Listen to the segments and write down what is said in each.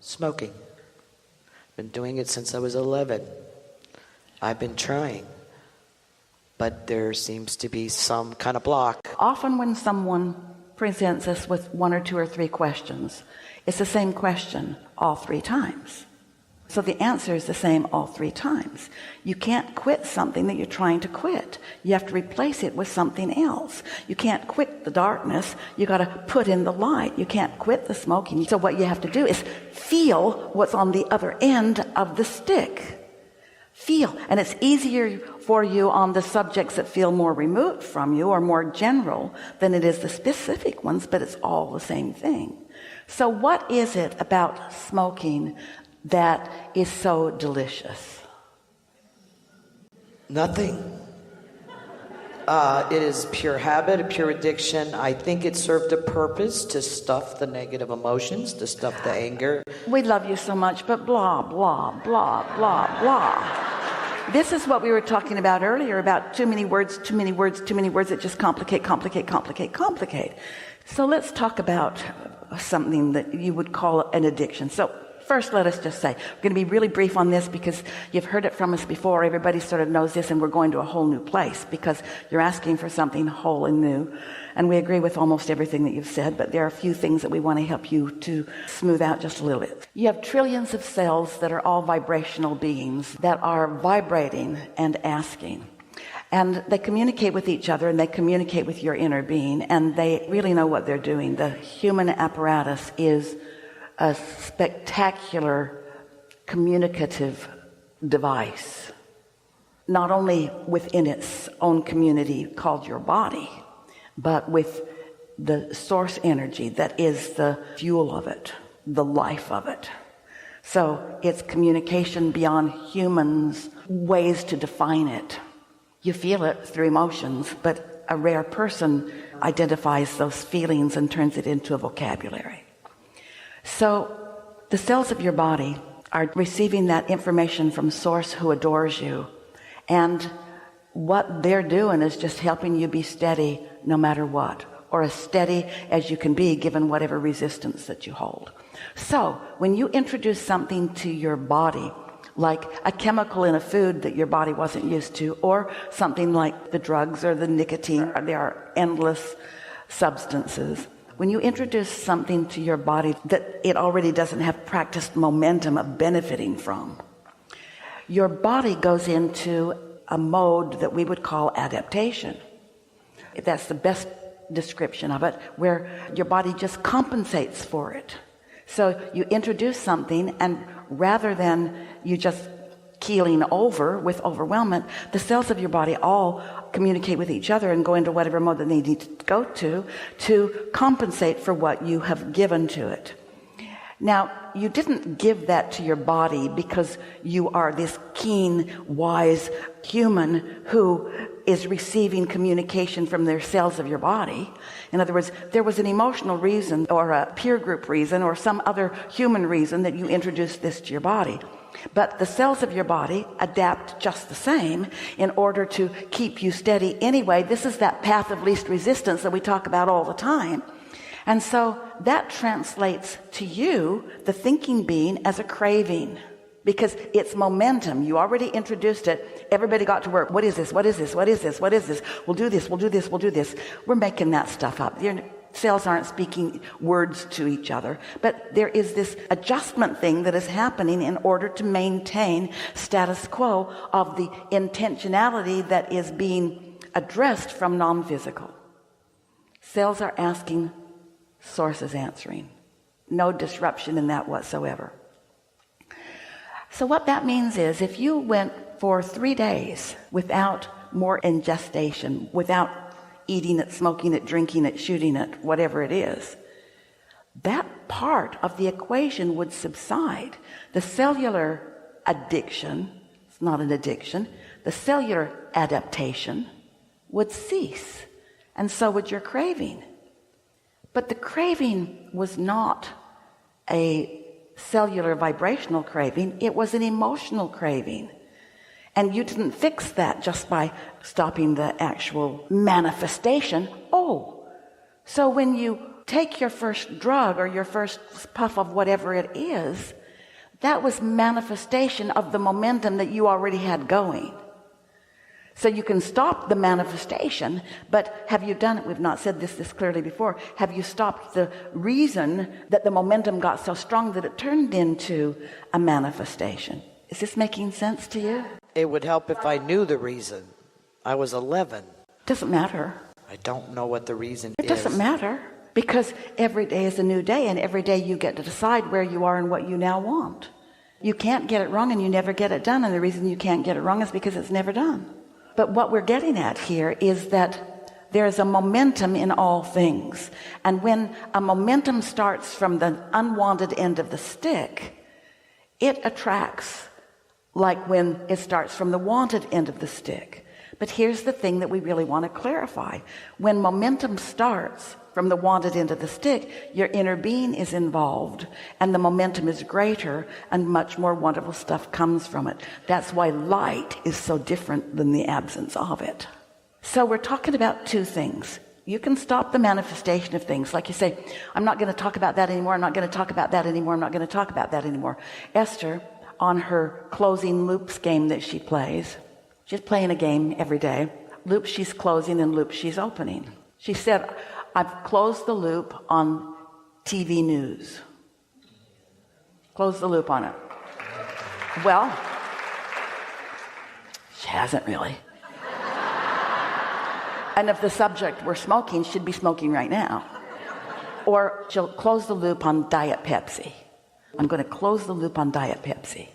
Smoking. Been doing it since I was 11. I've been trying, but there seems to be some kind of block. Often when someone presents us with 1 or 2 or 3 questions, it's the same question all 3 times. So the answer is the same all 3 times. You can't quit something that you're trying to quit. You have to replace it with something else. You can't quit the darkness. You got to put in the light. You can't quit the smoking. So what you have to do is feel what's on the other end of the stick. Feel. And it's easier for you on the subjects that feel more removed from you or more general than it is the specific ones, but it's all the same thing. So what is it about smoking that is so delicious? Nothing. It is pure habit, a pure addiction. I think it served a purpose to stuff the negative emotions, to stuff the anger. We love you so much, but blah, blah, blah, blah, blah. This is what we were talking about earlier, about too many words that just complicate. So let's talk about something that you would call an addiction. So first, let us just say, we're going to be really brief on this because you've heard it from us before. Everybody sort of knows this, and we're going to a whole new place because you're asking for something whole and new. And we agree with almost everything that you've said, but there are a few things that we want to help you to smooth out just a little bit. You have trillions of cells that are all vibrational beings that are vibrating and asking. And they communicate with each other, and they communicate with your inner being, and they really know what they're doing. The human apparatus is a spectacular communicative device, not only within its own community called your body, but with the source energy that is the fuel of it, the life of it. So it's communication beyond humans' ways to define it. You feel it through emotions, but a rare person identifies those feelings and turns it into a vocabulary. So the cells of your body are receiving that information from Source, who adores you, and what they're doing is just helping you be steady no matter what, or as steady as you can be given whatever resistance that you hold. So when you introduce something to your body, like a chemical in a food that your body wasn't used to, or something like the drugs or the nicotine, there are endless substances. When you introduce something to your body that it already doesn't have practiced momentum of benefiting from, your body goes into a mode that we would call adaptation. That's the best description of it, where your body just compensates for it. So you introduce something, and rather than you just keeling over with overwhelmment, the cells of your body all communicate with each other and go into whatever mode that they need to go to compensate for what you have given to it. Now, you didn't give that to your body because you are this keen, wise human who is receiving communication from their cells of your body. In other words, there was an emotional reason or a peer group reason or some other human reason that you introduced this to your body. But the cells of your body adapt just the same in order to keep you steady anyway. This is that path of least resistance that we talk about all the time. And so that translates to you, the thinking being, as a craving, because it's momentum. You already introduced it. Everybody got to work. What is this? What is this? What is this? What is this? We'll do this. We'll do this. We'll do this. We're making that stuff up. Your cells aren't speaking words to each other, but there is this adjustment thing that is happening in order to maintain status quo of the intentionality that is being addressed from non-physical. Cells are asking, Source is answering. No disruption in that whatsoever. So what that means is if you went for 3 days without more ingestation, without eating it, smoking it, drinking it, shooting it, whatever it is, that part of the equation would subside. The cellular addiction, it's not an addiction, the cellular adaptation would cease, and so would your craving. But the craving was not a cellular vibrational craving, it was an emotional craving. And you didn't fix that just by stopping the actual manifestation. So when you take your first drug or your first puff of whatever it is, that was manifestation of the momentum that you already had going. So you can stop the manifestation, but have you done it? We've not said this clearly before. Have you stopped the reason that the momentum got so strong that it turned into a manifestation? Is this making sense to you? It would help if I knew the reason. I was 11. Doesn't matter. I don't know what the reason is. It doesn't matter, because every day is a new day, and every day you get to decide where you are and what you now want. You can't get it wrong, and you never get it done, and the reason you can't get it wrong is because it's never done. But what we're getting at here is that there's a momentum in all things. And when a momentum starts from the unwanted end of the stick, it attracts like when it starts from the wanted end of the stick. But here's the thing that we really want to clarify. When momentum starts from the wanted end of the stick, your inner being is involved, and the momentum is greater, and much more wonderful stuff comes from it. That's why light is so different than the absence of it. So we're talking about two things. You can stop the manifestation of things. Like you say, I'm not going to talk about that anymore. I'm not going to talk about that anymore. I'm not going to talk about that anymore. Esther, on her closing loops game that she plays, she's playing a game every day. Loops she's closing and loops she's opening. She said, I've closed the loop on TV news. Close the loop on it. Well, she hasn't really. And if the subject were smoking, she'd be smoking right now. Or she'll close the loop on Diet Pepsi. I'm going to close the loop on Diet Pepsi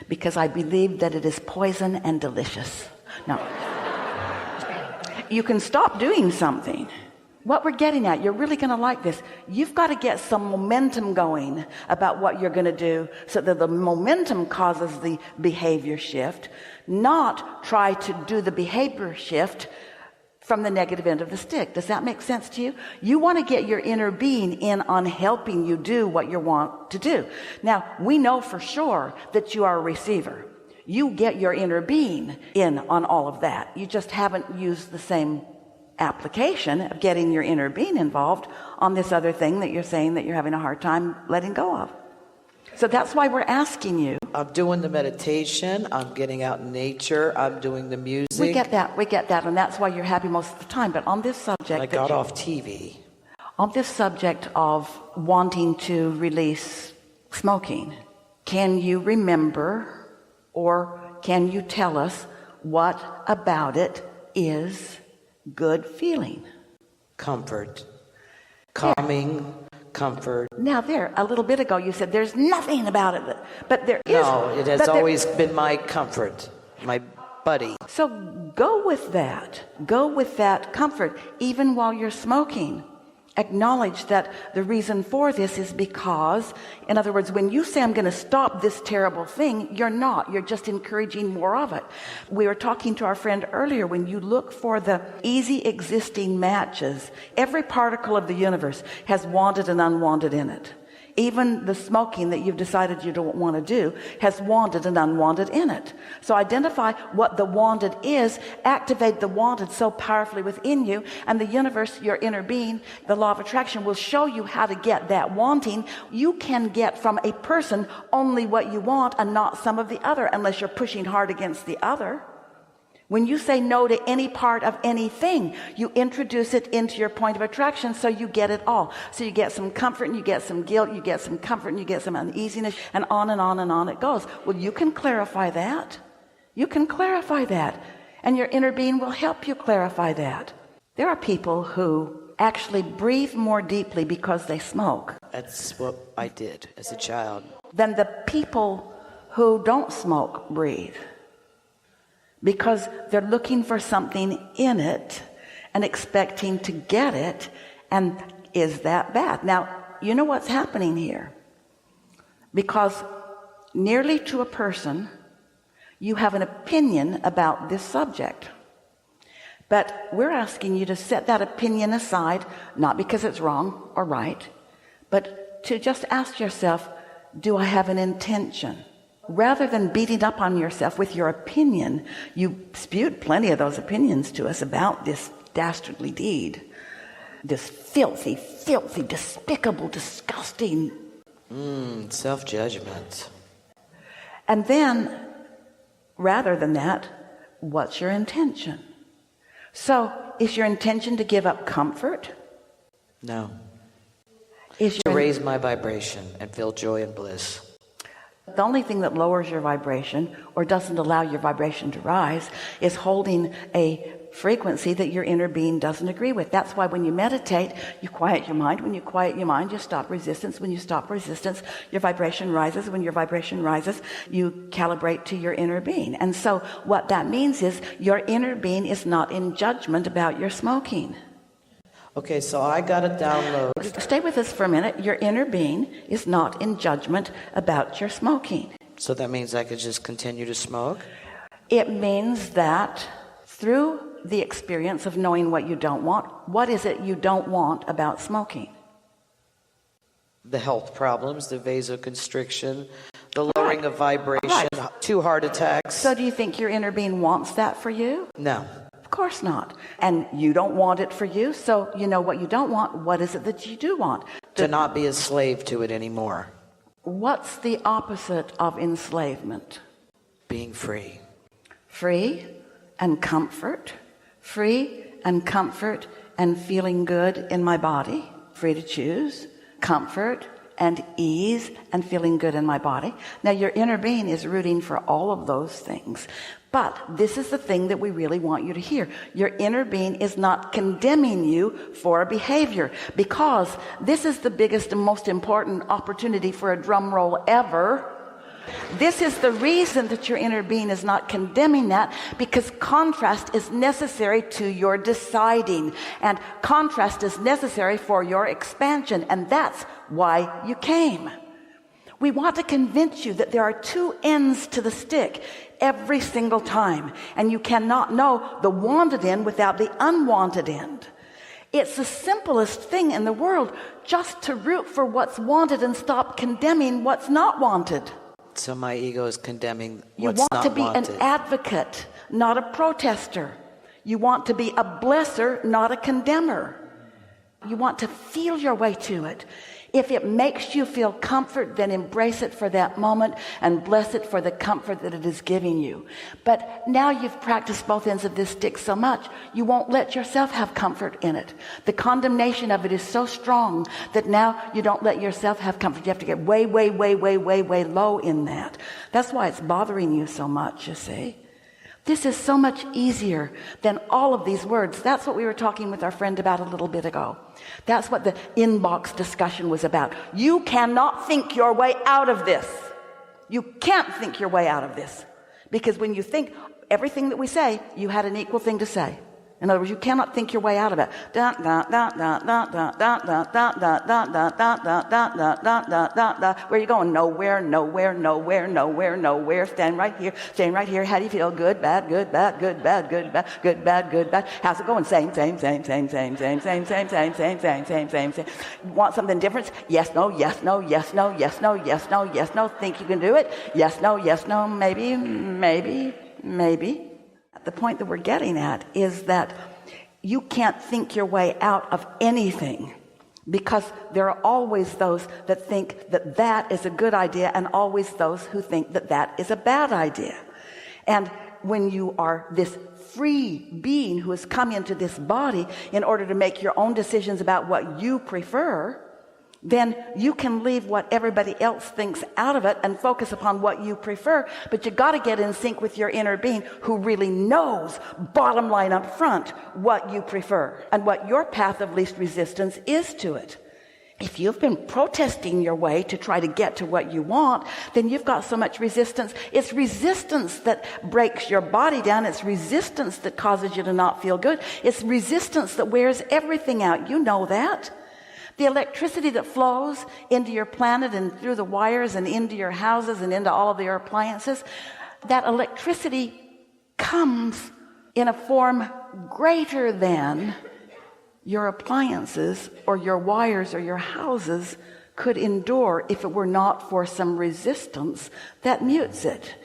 because I believe that it is poison and delicious. Now, you can stop doing something. What we're getting at, you're really going to like this. You've got to get some momentum going about what you're going to do so that the momentum causes the behavior shift, not try to do the behavior shift from the negative end of the stick. Does that make sense to you? You want to get your inner being in on helping you do what you want to do. Now, we know for sure that you are a receiver. You get your inner being in on all of that. You just haven't used the same application of getting your inner being involved on this other thing that you're saying that you're having a hard time letting go of. So that's why we're asking you. I'm doing the meditation. I'm getting out in nature. I'm doing the music. We get that, and that's why you're happy most of the time. But on this subject, I got off TV. On this subject of wanting to release smoking, can you remember, or can you tell us what about it is good feeling? Comfort. Calming. Comfort. Now there, a little bit ago you said there's nothing about it, but there is. No, it has always been my comfort, my buddy. So go with that. Go with that comfort, even while you're smoking. Acknowledge that the reason for this is because, in other words, when you say I'm going to stop this terrible thing, you're not. You're just encouraging more of it. We were talking to our friend earlier, when you look for the easy existing matches, every particle of the universe has wanted and unwanted in it. Even the smoking that you've decided you don't want to do has wanted and unwanted in it. So identify what the wanted is, activate the wanted so powerfully within you, and the universe, your inner being, the law of attraction, will show you how to get that wanting. You can get from a person only what you want and not some of the other, unless you're pushing hard against the other. When you say no to any part of anything, you introduce it into your point of attraction, so you get it all. So you get some comfort and you get some guilt, you get some comfort and you get some uneasiness, and on and on and on it goes. Well, you can clarify that. You can clarify that. And your inner being will help you clarify that. There are people who actually breathe more deeply because they smoke. That's what I did as a child. Than the people who don't smoke breathe. Because they're looking for something in it and expecting to get it. And is that bad? Now, you know what's happening here? Because nearly to a person, you have an opinion about this subject. But we're asking you to set that opinion aside, not because it's wrong or right, but to just ask yourself, do I have an intention? Rather than beating up on yourself with your opinion, you spewed plenty of those opinions to us about this dastardly deed. this filthy, despicable, disgusting. Self-judgment. And then, rather than that, what's your intention? So, is your intention to give up comfort? No. Is To raise my vibration and feel joy and bliss. The only thing that lowers your vibration or doesn't allow your vibration to rise is holding a frequency that your inner being doesn't agree with. That's why when you meditate, you quiet your mind. When you quiet your mind, you stop resistance. When you stop resistance, your vibration rises. When your vibration rises, you calibrate to your inner being. And so what that means is your inner being is not in judgment about your smoking. Okay, so I got to download. Stay with us for a minute. Your inner being is not in judgment about your smoking. So that means I could just continue to smoke? It means that through the experience of knowing what you don't want, what is it you don't want about smoking? The health problems, the vasoconstriction, the lowering of vibration, 2 heart attacks. So do you think your inner being wants that for you? No. Of course not. And you don't want it for you, so you know what you don't want. What is it that you do want? To not be a slave to it anymore. What's the opposite of enslavement? Being free. Free and comfort. Free and comfort and feeling good in my body. Free to choose. Comfort and ease and feeling good in my body. Now your inner being is rooting for all of those things. But this is the thing that we really want you to hear. Your inner being is not condemning you for a behavior, because this is the biggest and most important opportunity for a drum roll ever. This is the reason that your inner being is not condemning that, because contrast is necessary to your deciding, and contrast is necessary for your expansion, and that's why you came. We want to convince you that there are 2 ends to the stick every single time, and you cannot know the wanted end without the unwanted end. It's the simplest thing in the world, just to root for what's wanted and stop condemning what's not wanted. So my ego is condemning You what's want not to be wanted. an advocate, not a protester. You want to be a blesser, not a condemner. You want to feel your way to it. If it makes you feel comfort, then embrace it for that moment and bless it for the comfort that it is giving you. But now you've practiced both ends of this stick so much, you won't let yourself have comfort in it. The condemnation of it is so strong that now you don't let yourself have comfort. You have to get way, way, way, way, way, way low in that. That's why it's bothering you so much, you see. This is so much easier than all of these words. That's what we were talking with our friend about a little bit ago. That's what the inbox discussion was about. You cannot think your way out of this. You can't think your way out of this. Because when you think everything that we say, you had an equal thing to say. In other words, you cannot think your way out of it. Where are you going? Nowhere, nowhere, nowhere, nowhere, nowhere. Stand right here. Stand right here. How do you feel? Good, bad, good, bad, good, bad, good, bad, good, bad, good, bad. How's it going? Same, same, same, same, same, same, same, same, same, same, same, same, same, same. Want something different? Yes, no, yes, no, yes, no, yes, no, yes, no, yes, no. Think you can do it? Yes, no, maybe, maybe, maybe. The point that we're getting at is that you can't think your way out of anything, because there are always those that think that that is a good idea, and always those who think that that is a bad idea. And when you are this free being who has come into this body in order to make your own decisions about what you prefer, then you can leave what everybody else thinks out of it and focus upon what you prefer. But you got to get in sync with your inner being, who really knows, bottom line up front, what you prefer and what your path of least resistance is to it. If you've been protesting your way to try to get to what you want, then you've got so much resistance. It's resistance that breaks your body down. It's resistance that causes you to not feel good. It's resistance that wears everything out. You know that. The electricity that flows into your planet and through the wires and into your houses and into all of your appliances, that electricity comes in a form greater than your appliances or your wires or your houses could endure if it were not for some resistance that mutes it.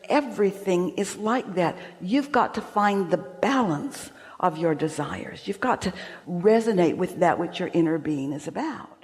Everything is like that. You've got to find the balance of your desires. You've got to resonate with that which your inner being is about.